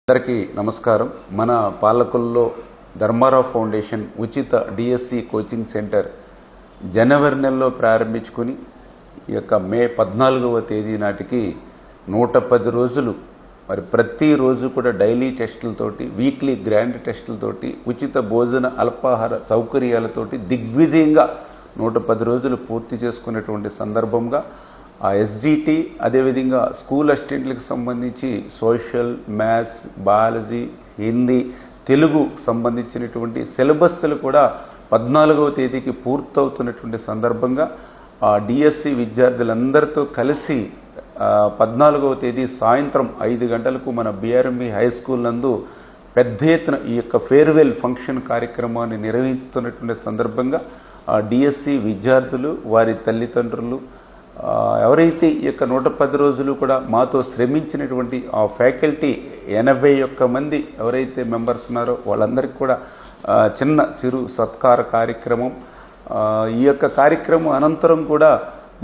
అందరికీ నమస్కారం. మన పాలకుల్లో ధర్మారావు ఫౌండేషన్ ఉచిత డిఎస్సి కోచింగ్ సెంటర్ జనవరి నెలలో ప్రారంభించుకుని ఈ యొక్క మే 14వ తేదీ నాటికి 110 రోజులు మరి ప్రతిరోజు కూడా డైలీ టెస్టులతోటి, వీక్లీ గ్రాండ్ టెస్టులతోటి, ఉచిత భోజన అల్పాహార సౌకర్యాలతోటి దిగ్విజయంగా 110 రోజులు పూర్తి చేసుకునేటువంటి సందర్భంగా ఆ ఎస్జిటి, అదేవిధంగా స్కూల్ అసిస్టెంట్లకు సంబంధించి social, maths, biology, Hindi, Telugu సంబంధించినటువంటి సిలబస్లు కూడా 14వ తేదీకి పూర్తవుతున్నటువంటి సందర్భంగా ఆ డిఎస్సి విద్యార్థులందరితో కలిసి 14వ తేదీ సాయంత్రం 5 గంటలకు మన బిఆర్ఎంబి హై స్కూల్ నందు పెద్ద ఎత్తున ఈ యొక్క ఫేర్వెల్ ఫంక్షన్ కార్యక్రమాన్ని నిర్వహిస్తున్నటువంటి సందర్భంగా ఆ డిఎస్సి విద్యార్థులు, వారి తల్లిదండ్రులు, ఎవరైతే ఈ యొక్క 110 రోజులు కూడా మాతో శ్రమించినటువంటి ఆ ఫ్యాకల్టీ 81 మంది ఎవరైతే మెంబర్స్ ఉన్నారో వాళ్ళందరికీ కూడా చిరు సత్కార కార్యక్రమం. ఈ యొక్క కార్యక్రమం అనంతరం కూడా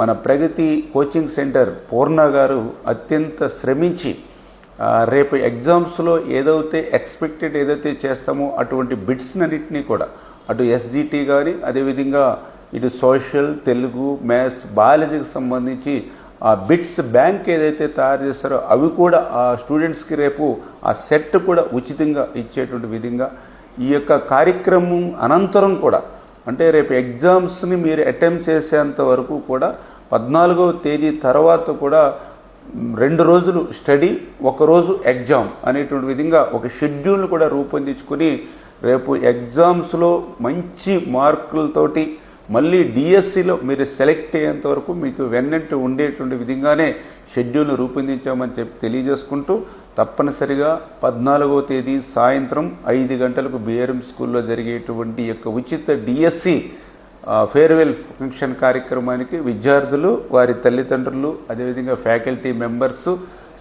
మన ప్రగతి కోచింగ్ సెంటర్ పూర్ణ గారు అత్యంత శ్రమించి రేపు ఎగ్జామ్స్లో ఏదైతే చేస్తామో అటువంటి బిట్స్నన్నింటినీ కూడా అటు ఎస్జిటి కానీ, అదేవిధంగా ఇటు సోషల్, తెలుగు, మ్యాథ్స్, బయాలజీకి సంబంధించి ఆ బిట్స్ బ్యాంక్ ఏదైతే తయారు చేస్తారో అవి కూడా ఆ స్టూడెంట్స్కి రేపు ఆ సెట్ కూడా ఉచితంగా ఇచ్చేటువంటి విధంగా ఈ యొక్క కార్యక్రమం అనంతరం కూడా, అంటే రేపు ఎగ్జామ్స్ని మీరు అటెంప్ట్ చేసేంత వరకు కూడా 14వ తేదీ తర్వాత కూడా 2 రోజులు స్టడీ, 1 రోజు ఎగ్జామ్ అనేటువంటి విధంగా ఒక షెడ్యూల్ కూడా రూపొందించుకొని రేపు ఎగ్జామ్స్లో మంచి మార్కులతోటి మళ్ళీ డిఎస్సిలో మీరు సెలెక్ట్ అయ్యేంత వరకు మీకు వెన్నట్టు ఉండేటువంటి విధంగానే షెడ్యూల్ రూపొందించామని చెప్పి తెలియజేసుకుంటూ, తప్పనిసరిగా 14వ తేదీ సాయంత్రం 5 గంటలకు బిఆర్ఎం స్కూల్లో జరిగేటువంటి యొక్క ఉచిత డిఎస్సి ఫేర్వెల్ ఫంక్షన్ కార్యక్రమానికి విద్యార్థులు, వారి తల్లిదండ్రులు, అదేవిధంగా ఫ్యాకల్టీ మెంబర్సు,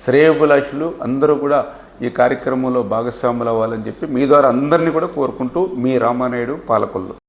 శ్రేయోభిలాషులు అందరూ కూడా ఈ కార్యక్రమంలో భాగస్వాములు అవ్వాలని చెప్పి మీ ద్వారా అందరినీ కూడా కోరుకుంటూ, మీ రామానాయుడు, పాలకొల్లు.